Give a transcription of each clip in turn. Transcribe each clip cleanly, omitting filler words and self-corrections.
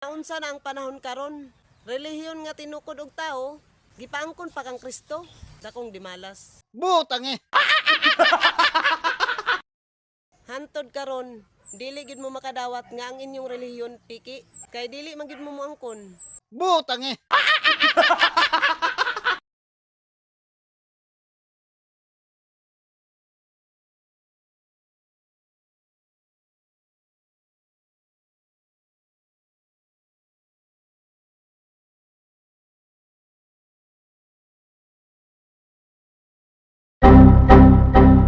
Unsa na ang panahon karon? Relihiyon nga tinukod og tao, gipaangkon pa kang Kristo, dakong dimalas. Butang eh. Hantod karon, dili gid mo makadawat nga ang inyong relihiyon piki, kay dili man gid mo moangkon. Butang eh.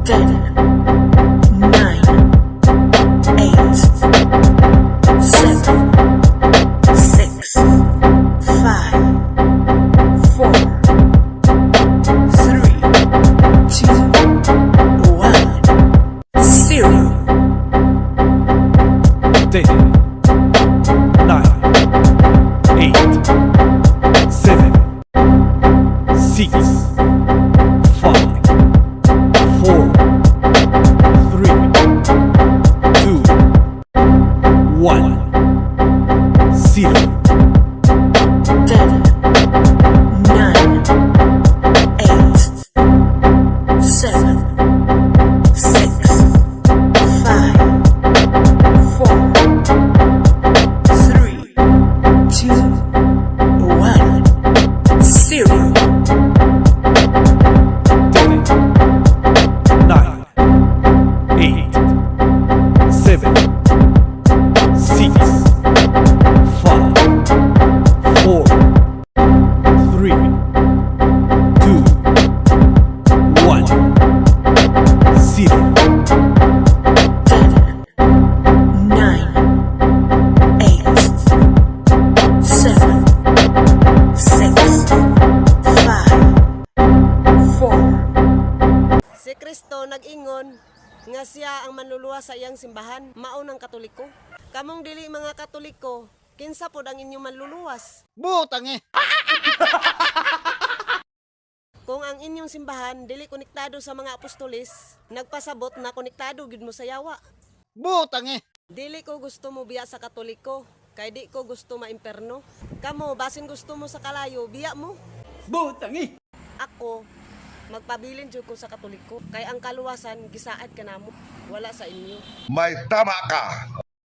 Ten, nine, eight, seven, six, five, four, three, two, one, zero. 10, 9, 8, 7, 6, 5, 4, 3, 2, 1, 0. 10, 9, 8, 7, 6, 5, 4, 3, 2, 1, 0. 10, 9, 8, 7, 6, 5, 4, 3, 2, 1, 0. 10, 9, 8, 7, 6, 5, 4. Si Kristo nag-ingon nga siya ang manluluwas sa iyang simbahan, mao ng Katoliko. Kamong dili mga Katoliko, kinsa pod ang inyong manluluwas? Butang eh. Kung ang inyong simbahan dili konektado sa mga apostoles, nagpasabot na konektado gid mo sa yawa. Butang eh. Dili ko gusto mo biya sa Katoliko, kay di ko gusto maimperno. Kamo, basin gusto mo sa kalayo, biya mo. Butang eh. Ako, magpabilin jud ko sa Katoliko, kay ang kaluwasan gisaad kanamo, wala sa inyo. May tama ka.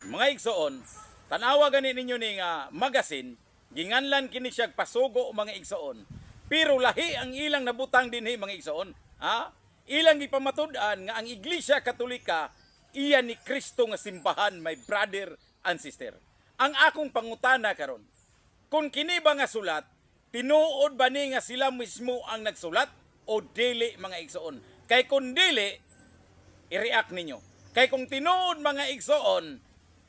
Mga igsoon, tanawa gani ninyo ni nga magasin, ginganlan kini siya pasugo mga igsoon. Pero lahi ang ilang nabutang dinhi mga igsoon. Ha? Ilang gipamatud-an nga ang Iglesia Katolika iya ni Kristo nga simbahan, my brother and sister. Ang akong pangutana karon, kung kini ba nga sulat, tinuod ba ni nga sila mismo ang nagsulat o dili mga igsoon? Kay kung dili, i-react ninyo. Kay kung tinuod mga igsoon,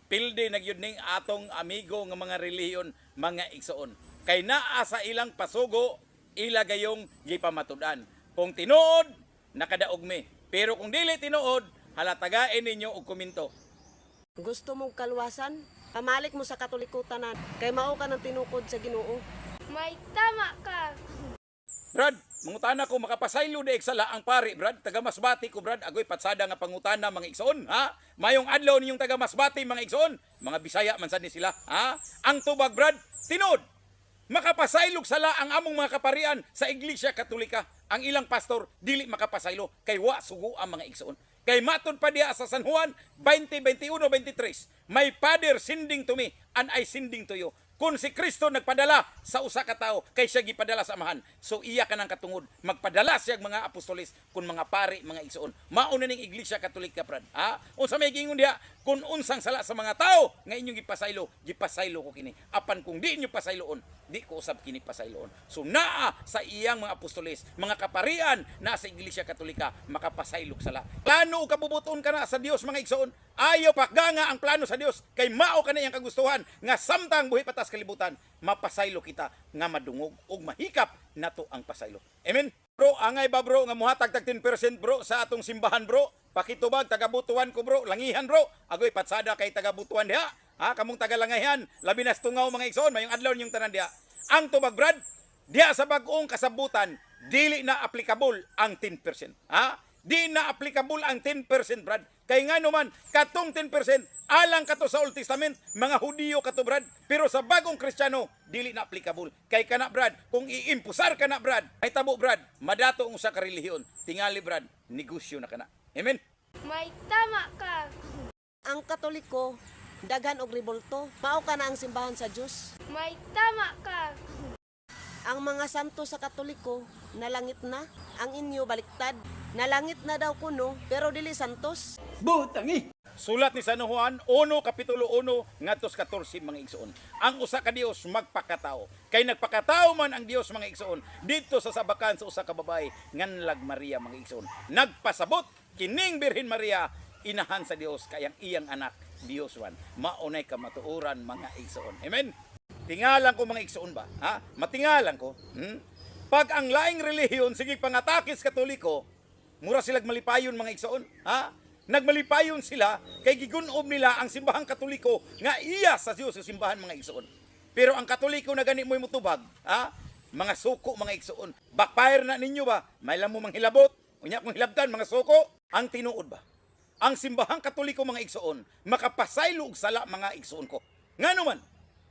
pilde nagyud ning atong amigo nga mga relihiyon mga igsoon. Kay naa sa ilang pasugo, ila gayong gipamatud-an. Kung tinuod, nakadaog mi. Pero kung dili tinuod, halatagain ninyo og komento. Gusto mong kaluwasan? Pamalik mo sa Katoliko tanan, kay mao ka ng tinukod sa Ginoo. May tama ka. Brad, mangutana ko makapasaylo de eksala ang pari, Brad. Taga Masbati ko, Brad. Agoy patsada nga pangutana mga igsoon, ha? Mayong adlaw ninyong taga Masbati mga igsoon. Mga Bisaya man sad ni sila, ha? Ang tubag, Brad, tinod. Makapasaylog sala ang among mga kaparian sa Iglesia Katolika. Ang ilang pastor dili makapasaylo kay wa sugo ang mga igsoon. Kay matod pa diya sa San Juan 20:21-23, my Father sending to me and I sending to you. Kung si Kristo nagpadala sa usa ka tawo, kay siya gipadala sa amahan. So iya ka nang katungod, magpadala siya mga apostoles kun mga pari, mga igsoon. Mao na ning Iglesia Katolika, Brad. Ha? Unsa may gingon diha, kung unsang sala sa mga tao nga inyong gipasaylo ko kini. Apan kung di inyo pasayloon, di ko usab kini pasayloon. So naa sa iyang mga apostoles, mga kaparian na sa Iglesia Katolika, makapasaylog sala. Plano o kabubuton ka na sa Dios mga igsoon. Ayaw pakganga ang plano sa Dios kay mao ka na iyang kagustuhan nga samtang buhi patas kalibutan, mapasaylo kita nga madungog ug mahikap nato ang pasaylo. Amen. Bro, angay ba bro nga muhatag tag 10% bro sa atong simbahan bro? Pakitubag tagabutuan ko bro, langihan bro. Agoy patsada kay tagabutuan diha. Ha, kamong tagalangihan, labi na tungaw mga igsoon, mayong adlaw ninyong tanan diha. Ang tubag, Brad, diha sa bag-ong kasabutan, dili na applicable ang 10%. Ha? Di na applicable ang 10%, Brad. Kay nga naman, katong 10%, alang kato sa Old Testament, mga Hudiyo kato, Brad. Pero sa bagong Kristiyano, dili na applicable. Kay kana, Brad, kung iimpusar ka na, Brad, ay tabo, Brad, madato ang usa ka relihiyon. Tingali, Brad, negosyo na kana. Amen? May tama ka. Ang Katoliko, daghan og rebolto. Mao ka na ang simbahan sa Dios. May tama ka. Ang mga santo sa Katoliko, nalangit na. Ang inyo baliktad. Nalangit na daw kuno, pero dili santos. Butangi. Sulat ni San Juan 1 kapitulo 1 ngadto sa 14 mga igsoon. Ang usa ka Dios magpakatao. Kay nagpakatao man ang Dios mga igsoon dito sa sabakan sa usa ka babae nganlag Maria mga igsoon. Nagpasabot kining Birhen Maria inahan sa Dios kayang iyang anak Dios wan. Maunay kamatuoran mga igsoon. Amen. Tingalan ko mga igsoon ba? Ha? Matingalan ko. Pag ang laing relihiyon sige pangatakis Katoliko, mura sila malipayon mga igsoon. Ha? Nagmalipayon sila kay gigunob nila ang simbahang Katoliko nga iya sa Dios sa simbahan mga igsoon. Pero ang Katoliko na gani mo'y mutubag, ha? Mga suko mga igsoon. Backfire na ninyo ba? May lang mo manghilabot. Unya kung hilabtan mga suko, ang tinuod ba? Ang simbahang Katoliko mga igsoon makapasaylo og sala mga igsoon ko. Ngano man?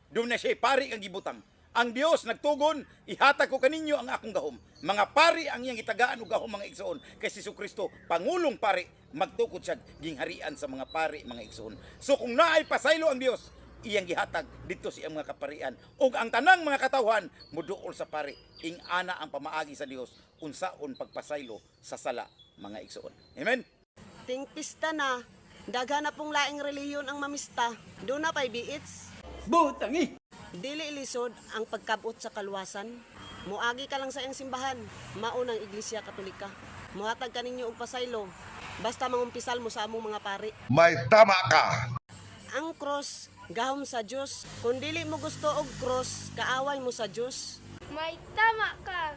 Doon na siya pari ang gibutang. Ang Dios nagtugon, ihatag ko kaninyo ang akong gahom. Mga pari ang iyang itagaan og gahom mga igsoon. Kay si Jesucristo, pangulong pari, magtukod siya gingharian sa mga pari mga igsoon. So kung naay pasaylo ang Dios, iyang gihatag dito sa iyang mga kaparian. Ug ang tanang mga katawhan muduol sa pari. Ing ana ang pamaagi sa Dios unsaon pagpasaylo sa sala mga igsoon. Amen. Ting pista na, daghan na pong laing relihiyon ang mamista. Doon na pa'y biits. Butangi. Dili lisod ang pagkabot sa kaluwasan. Muagi ka lang sa iyang simbahan. Maunang Iglesia Katolika. Muhatag ka ninyo og pasaylo. Basta mangumpisal mo sa among mga pari. May tama ka. Ang cross, gahom sa Dios. Kung dili mo gusto og cross, kaaway mo sa Dios. May tama ka.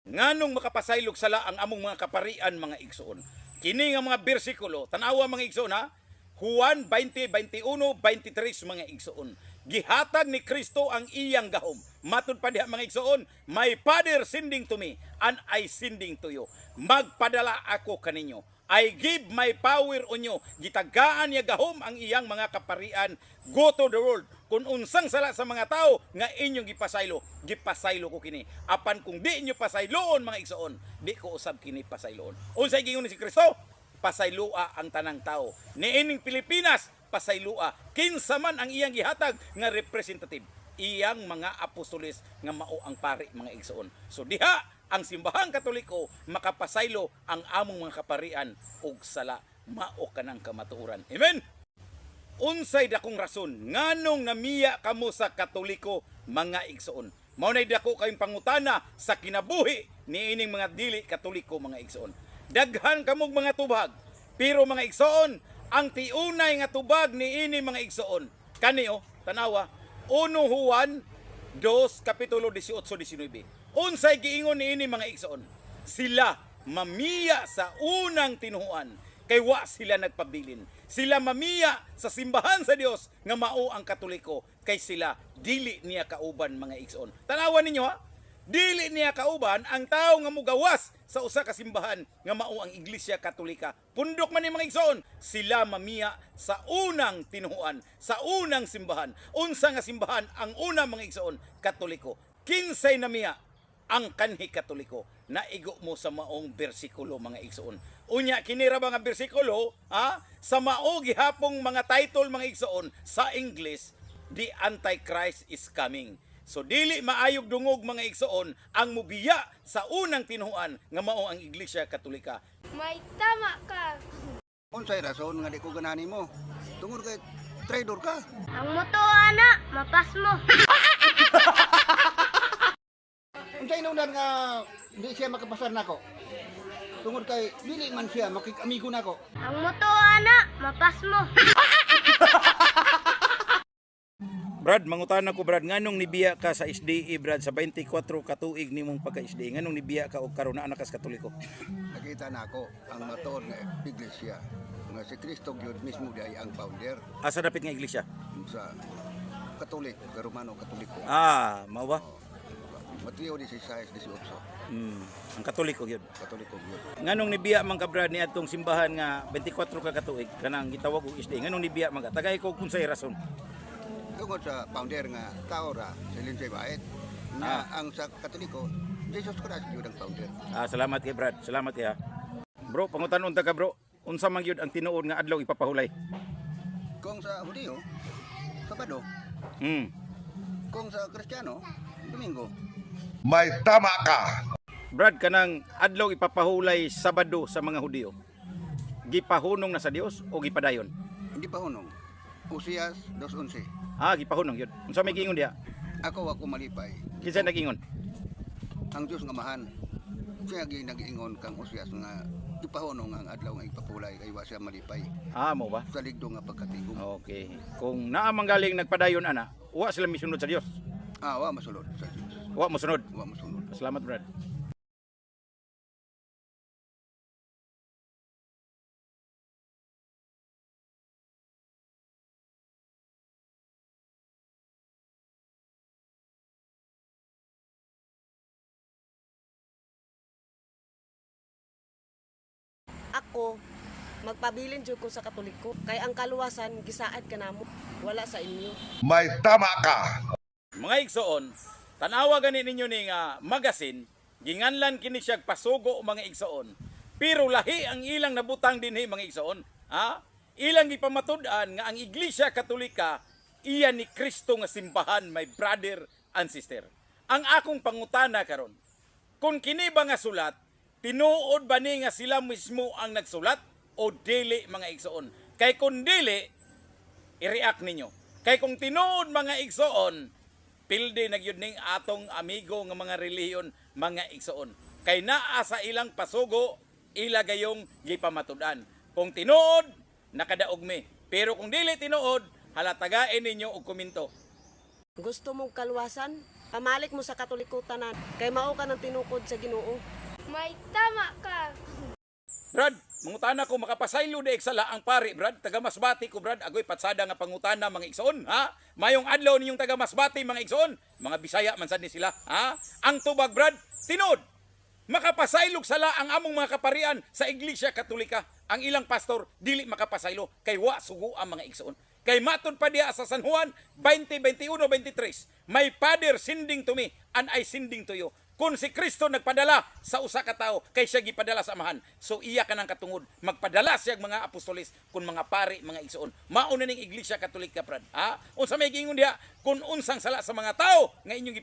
Nganong makapasaylog sala ang among mga kaparian mga igsoon. Kini nga mga bersikulo, tanawa mga igsoon ha. Juan 20, 21, 23 mga igsoon. Gihatag ni Kristo ang iyang gahom. Matud pa diha mga igsoon, my Father sending to me and I sending to you. Magpadala ako kaninyo. I give my power on you. Gitagaan niya gahom ang iyang mga kaparian. Go to the world. Kung unsang sala sa mga tao nga inyong gipasaylo ko kini. Apan kung di inyo pasayloon mga igsoon, di ko usab kini pasayloon. Unsay giingon ni si Kristo? Pasaylua ang tanang tao. Niining Pilipinas, pasaylua. Kinsa man ang iyang gihatag nga representative. Iyang mga apostoles nga mao ang pari mga igsoon. So diha ang simbahang Katoliko makapasaylo ang among mga kaparian ug sala mao kanang kamatuoran. Amen. Unsay dakong rason nganong namiya kamo sa Katoliko mga igsoon. Mao nay dako kayong pangutana sa kinabuhi niining mga dili Katoliko mga igsoon. Daghan kamog mga tubag. Pero mga igsoon, ang tiunay nga tubag ni ini mga igsoon. Kani tanawa, 1 Juan 2 kapitulo 18-19. Unsay giingon ni ini mga igsoon? Sila mamiya sa unang tinuhuan kay wa sila nagpabilin. Sila mamiya sa simbahan sa Dios nga mao ang Katoliko kay sila dili niya kauban mga igsoon. Tanawan ninyo ha? Dili niya kauban ang tao nga mugawas sa usa ka simbahan nga mao ang Iglesia Katolika. Pundok man ni mga igsoon, sila mamiya sa unang tinuhuan, sa unang simbahan. Unsa nga simbahan ang una mga igsoon? Katoliko. Kinsay namiya ang kanhi Katoliko. Naigo mo sa maong bersikulo mga igsoon. Unya kini ra mga bersikulo, sa mao gihapong mga title mga igsoon sa English, the Antichrist is coming. So dili maayog dungog mga igsoon ang mubiya sa unang tinuhuan nga mao ang Iglesia Katolika. May tama ka. Unsay rason nga di ko ganani mo? Tungod kay traidor ka. Ang moto ana, mapas mo. Unsay nundan nga di siya makapasar nako? Tungod kay dili man siya makikamigo nako. Ang moto ana, mapas mo. Brad, mangutana ko Brad, nganong nibiya ka sa SDE Brad sa 24 katuig nimong pagka-SDE? Nganong nibiya ka og karon na anak kas Katoliko? Nakita na ako ang matuod nga iglesia nga si Kristo gyud mismo di ang founder Asa dapit nga iglesia? sa Katolik, Romano Katoliko. Mao ba? Mateo 16-18. Ang Katoliko gyud. Katoliko yun. Nganong nibiya man ka brad ni atong simbahan nga 24 ka katuig kanang gitawag og isday. Nganong nibiya man ka? Tagay ko unsay rason. Tungod sa founder nga tao ra, si Lindsay Baet, na ang sa Katoliko, Jesus Christ yun ang founder. Salamat kay brad. Salamat kay ha. Bro, pangutan-unta ka bro. Unsa man gyud ang tinuod nga adlaw ipapahulay? Kung sa Hudiyo, Sabado. Kung sa Kristiyano, Domingo. May tama ka. Brad, kanang adlaw ipapahulay Sabado sa mga Hudiyo. Gipahunong na sa Dios o gipadayon? Hindi pa hunong. Usias 2:11. Gipahunong yun. Unsa may giingon diha? Ako malipay. Kinsa nagingon? Ang Diyos nga mahan. Siya nag-iingon kang Usias nga ipahunong ang adlaw nga ipapulay kay wa siya malipay. Mo ba? Sa ligdo nga pagkatigom. Okay. Kung naa man galing nagpadayon ana, wa sila misunod sa Dios. Wa masulod sa Diyos. Wa mosunod. Wa masunod. Salamat brad. Ako, magpabilin jud ko sa Katoliko. Kay ang kaluwasan, gisaad ka namo. Wala sa inyo. May tama ka. Mga igsoon, tanawa gani ninyo ni nga magasin, ginganlan kini siya pasugo mga igsoon. Pero lahi ang ilang nabutang dinhi mga igsoon. Ilang gipamatud-an nga ang Iglesia Katolika iya ni Kristo nga simbahan, my brother and sister. Ang akong pangutana karon, kung kini ba nga sulat, tinuod ba ni nga sila mismo ang nagsulat o dili mga igsoon? Kay kung dili, i-react ninyo. Kay kung tinuod mga igsoon, pilde nagyud ning atong amigo nga mga relihiyon mga igsoon. Kay naa sa ilang pasugo, ila gayong gipamatudan. Kung tinuod, nakadaog mi. Pero kung dili tinuod, halatagain ninyo og komento. Gusto mong kaluwasan? Pamalik mo sa Katolikutan kay mao ka ng tinukod sa Ginoo. May tama ka. Brad, mangutana ko makapasaylo de eksala ang pari, Brad. Taga Masbati ko, Brad. Agoy patsada nga pangutana mga igsoon, ha? Mayong adlaw ninyong taga Masbati mga igsoon. Mga Bisaya man sad ni sila, ha? Ang tubag, Brad, tinod. Makapasaylog sala ang among mga kaparian sa Iglesia Katolika. Ang ilang pastor dili makapasaylo kay wa sugo ang mga igsoon. Kay matod pa diha sa San Juan 20:21-23, my Father sending to me and I sending to you. Kung si Kristo nagpadala sa usa ka tawo, kay siya gipadala sa amahan. So iya ka nang katungod, magpadala siya mga apostolis kun mga pari, mga igsoon. Mauna ning Iglesia Katolika, Brad. Unsa may giingon diha? Kung unsang sala sa mga tao nga inyong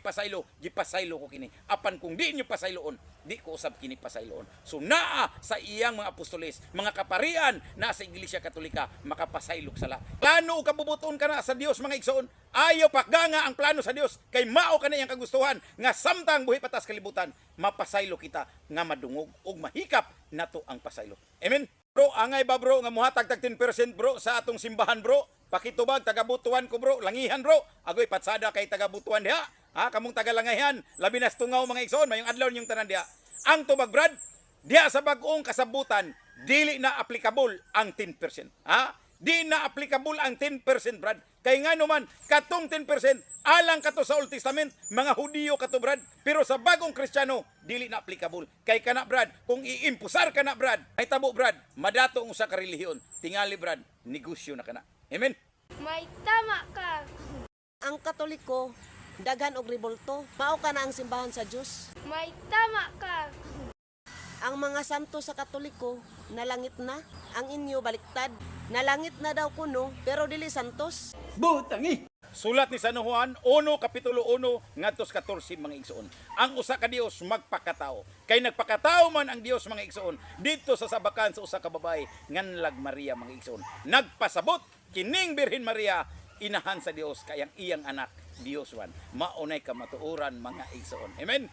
gipasaylo ko kini. Apan kung di inyo pasayloon, di ko usab kini pasayloon. So naa sa iyang mga apostolis, mga kaparian na sa Iglesia Katolika, makapasaylog sala. Plano o kabubuton ka na sa Dios mga igsoon. Ayaw pakganga ang plano sa Dios kay mao ka na iyang kagustuhan nga samtang buhi patas kalibutan, mapasaylo kita nga madungog ug mahikap nato ang pasaylo. Amen. Bro, angay ba bro nga muhatag tag 10% bro sa atong simbahan bro? Pakitubag tagabutuan ko bro, langihan bro. Agoy patsada kay tagabutuan diha. Kamong tagalangihan, labi na tungaw mga igsoon, mayong adlaw niyong tanan diha. Ang tubag, Brad, diha sa bag-ong kasabutan, dili na applicable ang 10%. Di na applicable ang 10%, Brad. Kay nga naman, katong 10%, alang kato sa Old Testament, mga Hudiyo kato, Brad. Pero sa bagong Kristiyano, dili na applicable. Kay kana, Brad, kung iimpusar ka na, Brad, ay tabo, Brad, madato ang usa ka relihiyon. Tingali, Brad, negosyo na kana. Amen? May tama ka. Ang Katoliko, daghan og rebolto. Mao ka na ang simbahan sa Dios. May tama ka. Ang mga santo sa Katoliko, nalangit na. Ang inyo baliktad. Nalangit na daw kuno, pero dili santos. Sulat ni San Juan 1 kapitulo 1 ngadtos 14 mga igsoon. Ang usa ka Dios magpakatao. Kay nagpakatao man ang Dios mga igsoon dito sa sabakan sa usa ka babae nganlag Maria mga igsoon. Nagpasabot kining Birhen Maria inahan sa Dios kay ang iyang anak Dios wan. Maunay kamatuoran mga igsoon. Amen.